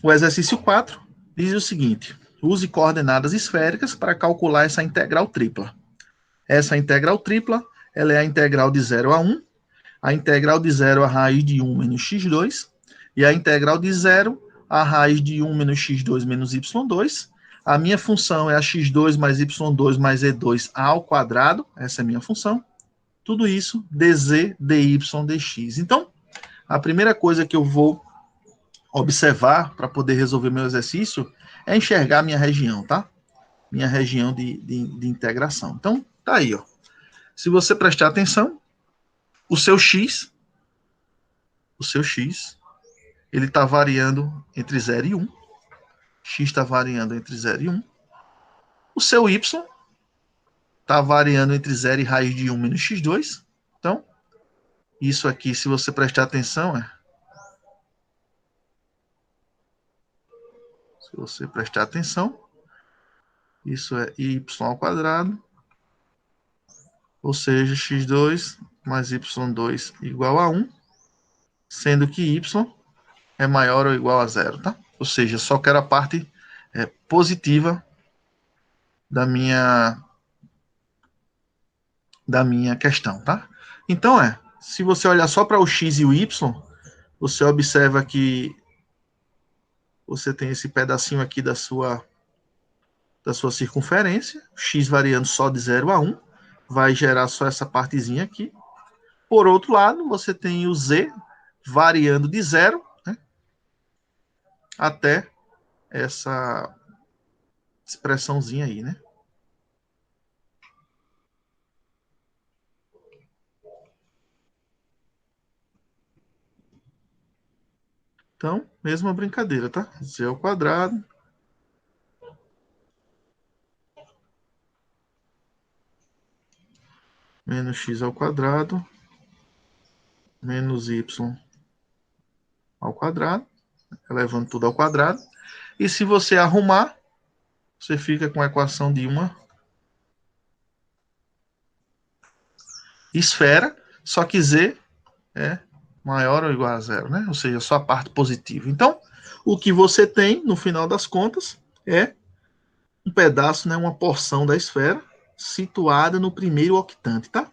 O exercício 4 diz o seguinte: use coordenadas esféricas para calcular essa integral tripla. Essa integral tripla, ela é a integral de 0 a 1, a integral de 0 a raiz de 1 menos x2, e a integral de 0 a raiz de 1 menos x2 menos y2. A minha função é a x2 mais y2 mais e2 ao quadrado, essa é a minha função. Tudo isso dz, dy, dx. Então, a primeira coisa que eu vou observar para poder resolver meu exercício é enxergar minha região, tá? Minha região de integração. Então, tá aí, ó. Se você prestar atenção, o seu x, ele está variando entre 0 e 1. X está variando entre 0 e 1. O seu y está variando entre 0 e raiz de 1 menos x2. Então, isso aqui, se você prestar atenção, se você prestar atenção, isso é y ao quadrado, ou seja, x2 mais y2 igual a 1, sendo que y é maior ou igual a 0, tá? Ou seja, só quero a parte positiva da minha questão, tá? Então, se você olhar só para o x e o y, você observa que você tem esse pedacinho aqui da sua circunferência, x variando só de 0 a 1, vai gerar só essa partezinha aqui. Por outro lado, você tem o z variando de 0, né, até essa expressãozinha aí, né? Então, mesma brincadeira, tá? Z ao quadrado menos x ao quadrado menos y ao quadrado, elevando tudo ao quadrado. E se você arrumar, você fica com a equação de uma esfera, só que z é maior ou igual a 0, né? Ou seja, só a parte positiva. Então, o que você tem, no final das contas, é um pedaço, né, uma porção da esfera situada no primeiro octante, tá?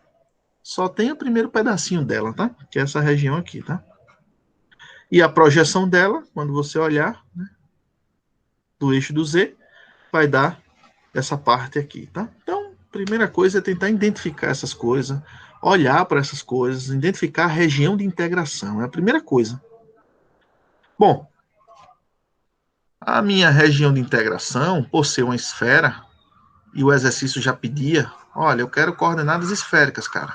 Só tem o primeiro pedacinho dela, tá? Que é essa região aqui, tá? E a projeção dela, quando você olhar, né, do eixo do Z, vai dar essa parte aqui, tá? Então, primeira coisa é tentar identificar essas coisas, olhar para essas coisas, identificar a região de integração, é a primeira coisa. Bom, a minha região de integração, por ser uma esfera, e o exercício já pedia, olha, eu quero coordenadas esféricas, cara.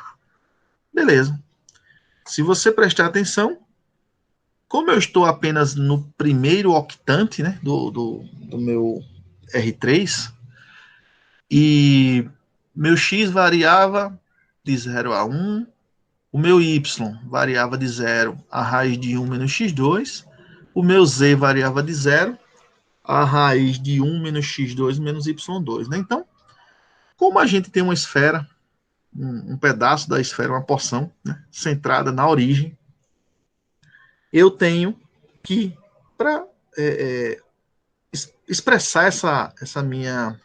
Beleza. Se você prestar atenção, como eu estou apenas no primeiro octante, né, do meu R3, e meu x variava de 0 a 1, o meu y variava de 0 a raiz de 1 menos x2, o meu z variava de 0 a raiz de 1 menos x2 menos y2, né? Então, como a gente tem uma esfera, um pedaço da esfera, uma porção, né, centrada na origem, eu tenho que, para expressar essa minha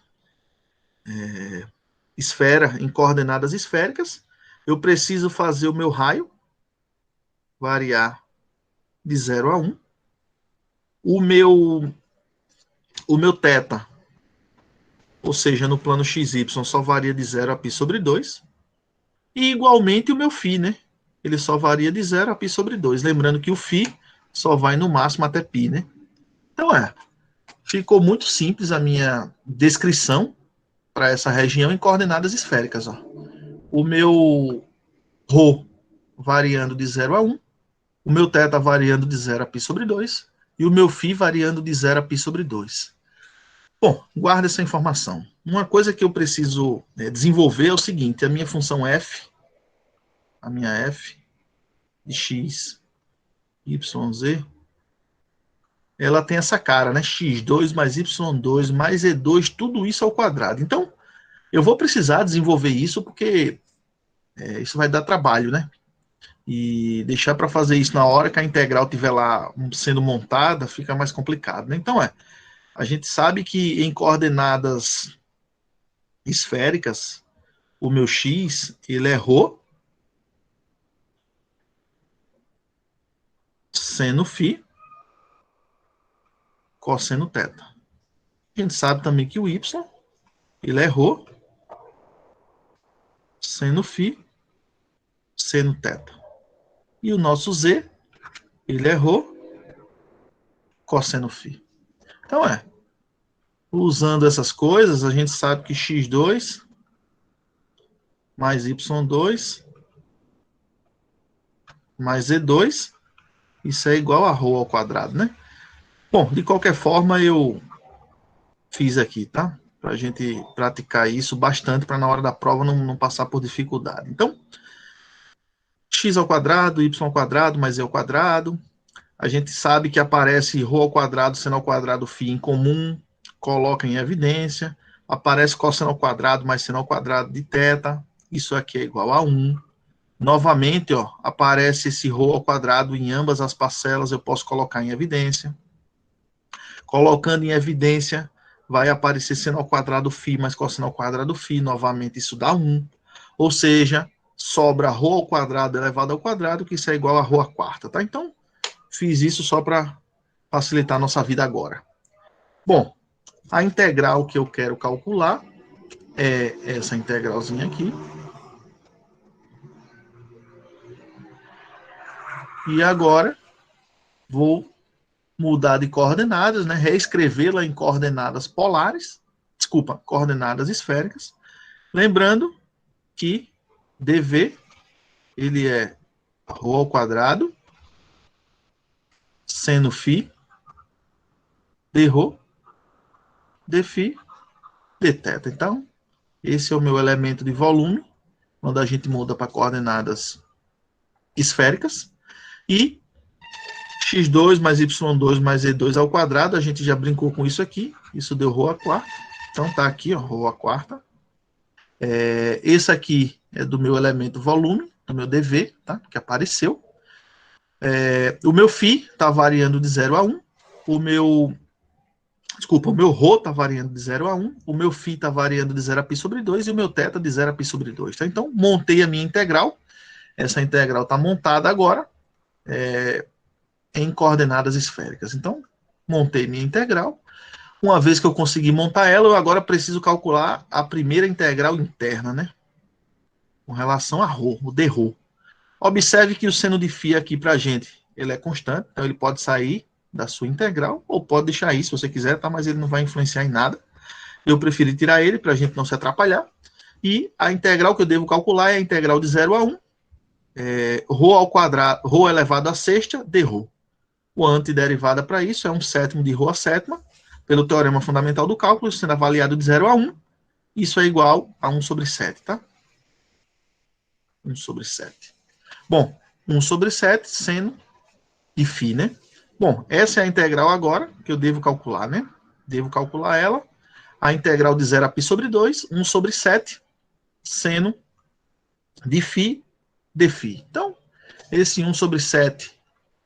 esfera em coordenadas esféricas, eu preciso fazer o meu raio variar de 0 a 1, o meu θ, ou seja, no plano XY, só varia de 0 a π sobre 2, e igualmente o meu φ, né? Ele só varia de 0 a π sobre 2, lembrando que o φ só vai no máximo até π, né? Então, ficou muito simples a minha descrição para essa região em coordenadas esféricas, ó. O meu ρ variando de 0 a 1, o meu θ variando de 0 a π sobre 2, e o meu φ variando de 0 a π sobre 2. Bom, guarda essa informação. Uma coisa que eu preciso desenvolver é o seguinte: a minha função f, de x, y, z, ela tem essa cara, né? x2 mais y2 mais e2, tudo isso ao quadrado. Então, eu vou precisar desenvolver isso porque isso vai dar trabalho, né? E deixar para fazer isso na hora que a integral estiver lá sendo montada, fica mais complicado, né? Então a gente sabe que em coordenadas esféricas, o meu x, ele é ρ seno φ cosseno θ. A gente sabe também que o y, ele é ρ seno φ seno θ. E o nosso z, ele é ρ cosseno φ. Então usando essas coisas, a gente sabe que x2 mais y2 mais z2, isso é igual a ρ ao quadrado, né? Bom, de qualquer forma, eu fiz aqui, tá? Para a gente praticar isso bastante, para na hora da prova não passar por dificuldade. Então, x ao quadrado, y ao quadrado, mais z ao quadrado. A gente sabe que aparece ρ ao quadrado, seno ao quadrado, φ em comum, coloca em evidência. Aparece cosseno ao quadrado mais seno ao quadrado de θ. Isso aqui é igual a 1. Novamente, ó, aparece esse ρ ao quadrado em ambas as parcelas, eu posso colocar em evidência. Colocando em evidência, vai aparecer seno ao quadrado φ mais cosseno ao quadrado φ, novamente isso dá 1. Ou seja, sobra ρ ao quadrado elevado ao quadrado, que isso é igual a ρ à quarta, tá? Então, fiz isso só para facilitar a nossa vida agora. Bom, a integral que eu quero calcular é essa integralzinha aqui. E agora, vou mudar de coordenadas, né? Reescrevê-la em coordenadas polares, desculpa, coordenadas esféricas. Lembrando que dv, ele é ρ ao quadrado, seno φ, dρ, dφ, dθ. Então, esse é o meu elemento de volume, quando a gente muda para coordenadas esféricas. E x2 mais y2 mais z2 ao quadrado, a gente já brincou com isso aqui, isso deu ρ à quarta. Então tá aqui, ó, ρ à quarta. Esse aqui é do meu elemento volume, do meu dv, tá? Que apareceu. O meu φ está variando de 0 a 1. O meu ρ está variando de 0 a 1. O meu φ está variando de 0 a π sobre 2. E o meu θ de 0 a π sobre 2. Tá? Então, montei a minha integral. Essa integral está montada agora em coordenadas esféricas. Então, montei minha integral. Uma vez que eu consegui montar ela, eu agora preciso calcular a primeira integral interna, né? Com relação a ρ, o dρ. Observe que o seno de φ aqui para a gente, ele é constante, então ele pode sair da sua integral, ou pode deixar aí se você quiser, tá? Mas ele não vai influenciar em nada. Eu preferi tirar ele para a gente não se atrapalhar. E a integral que eu devo calcular é a integral de 0 a 1, ρ ao quadrado, ρ elevado a sexta, dρ. O antiderivada para isso é 1/7 de ρ à sétima, pelo teorema fundamental do cálculo, sendo avaliado de 0 a 1. Isso é igual a 1 sobre 7, tá? 1 sobre 7. Bom, 1 sobre 7 seno de φ, né? Bom, essa é a integral agora que eu devo calcular, né? Devo calcular ela. A integral de 0 a π sobre 2, 1 sobre 7 seno de φ dφ. Então, esse 1 sobre 7,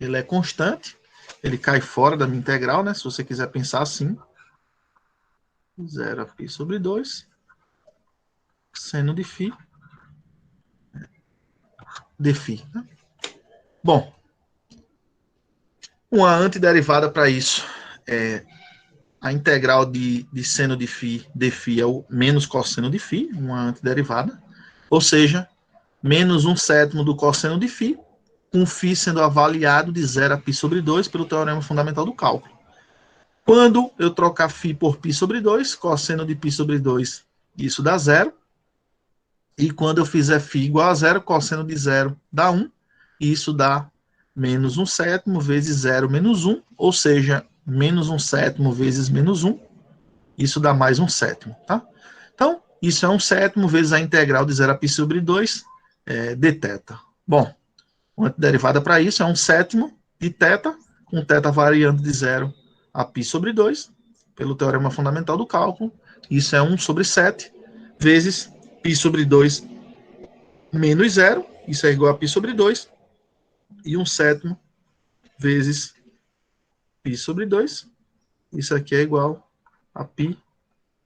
ele é constante. Ele cai fora da minha integral, né? Se você quiser pensar assim. 0 a π sobre 2 seno de φ dφ. Né? Bom, uma antiderivada para isso é a integral de seno de φ dφ é o menos cosseno de φ, uma antiderivada, ou seja, menos 1/7 do cosseno de φ, com φ sendo avaliado de 0 a π sobre 2 pelo teorema fundamental do cálculo. Quando eu trocar φ por π sobre 2, cosseno de π sobre 2, isso dá 0. E quando eu fizer φ igual a 0, cosseno de 0 dá 1. E isso dá menos 1/7 vezes 0 menos 1, ou seja, menos 1/7 vezes menos 1. Isso dá mais 1/7, tá? Então, isso é 1/7 vezes a integral de 0 a π sobre 2 dθ. Bom, uma derivada para isso é 1/7 de θ, com θ variando de 0 a π sobre 2, pelo teorema fundamental do cálculo. Isso é 1 sobre 7 vezes π sobre 2 menos 0, Isso é igual a π sobre 2. E 1/7 vezes π sobre 2. Isso aqui é igual a π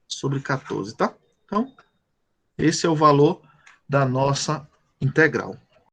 sobre 14, tá? Então, esse é o valor da nossa integral.